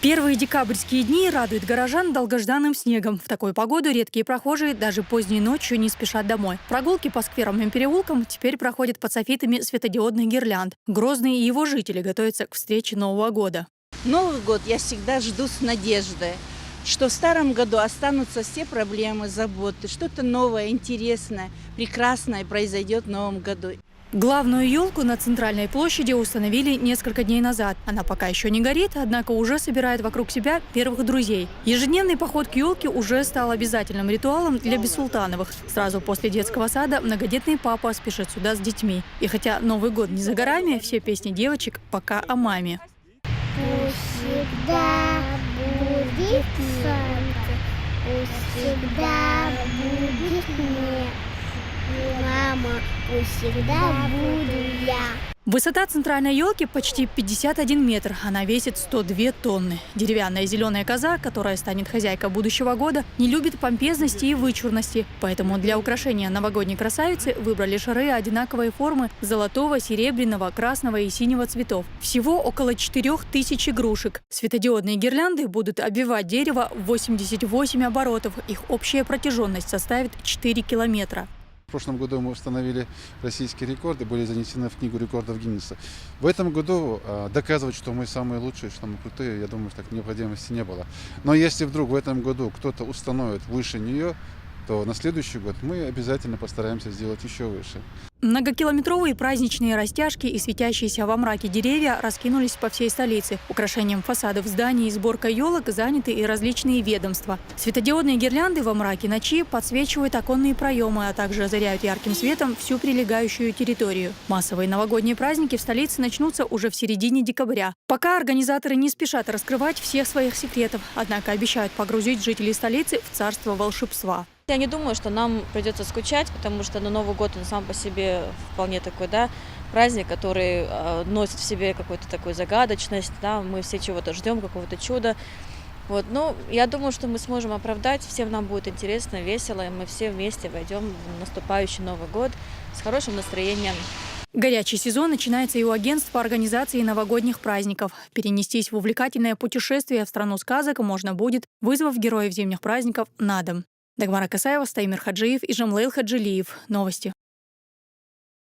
Первые декабрьские дни радуют горожан долгожданным снегом. В такую погоду редкие прохожие даже поздней ночью не спешат домой. Прогулки по скверам и переулкам теперь проходят под софитами светодиодных гирлянд. Грозный и его жители готовятся к встрече Нового года. Новый год я всегда жду с надеждой, что в старом году останутся все проблемы, заботы, что-то новое, интересное, прекрасное произойдет в Новом году. Главную елку на центральной площади установили несколько дней назад. Она пока еще не горит, однако уже собирает вокруг себя первых друзей. Ежедневный поход к елке уже стал обязательным ритуалом для Бессултановых. Сразу после детского сада многодетный папа спешит сюда с детьми. И хотя Новый год не за горами, все песни девочек пока о маме. Пусть всегда будет солнце, пусть всегда будет снег. Мама, пусть всегда буду я. Высота центральной елки почти 51 метр. Она весит 102 тонны. Деревянная зеленая коза, которая станет хозяйкой будущего года, не любит помпезности и вычурности. Поэтому для украшения новогодней красавицы выбрали шары одинаковой формы золотого, серебряного, красного и синего цветов. Всего около 4000 игрушек. Светодиодные гирлянды будут обвивать дерево в 88 оборотов. Их общая протяженность составит 4 километра. В прошлом году мы установили российские рекорды, были занесены в книгу рекордов Гиннесса. В этом году доказывать, что мы самые лучшие, что мы крутые, я думаю, так необходимости не было. Но если вдруг в этом году кто-то установит выше нее, то на следующий год мы обязательно постараемся сделать еще выше. Многокилометровые праздничные растяжки и светящиеся во мраке деревья раскинулись по всей столице. Украшением фасадов зданий и сборкой елок заняты и различные ведомства. Светодиодные гирлянды во мраке ночи подсвечивают оконные проемы, а также озаряют ярким светом всю прилегающую территорию. Массовые новогодние праздники в столице начнутся уже в середине декабря. Пока организаторы не спешат раскрывать всех своих секретов, однако обещают погрузить жителей столицы в царство волшебства. Я не думаю, что нам придется скучать, потому что Новый год, он сам по себе вполне такой, праздник, который носит в себе какую-то такую загадочность, мы все чего-то ждем, какого-то чуда. Я думаю, что мы сможем оправдать, всем нам будет интересно, весело, и мы все вместе войдем в наступающий Новый год с хорошим настроением. Горячий сезон начинается и у агентств по организации новогодних праздников. Перенестись в увлекательное путешествие в страну сказок можно будет, вызвав героев зимних праздников на дом. Дагмара Касаева, Стаймир Хаджиев и Жамлейл Хаджилиев. Новости.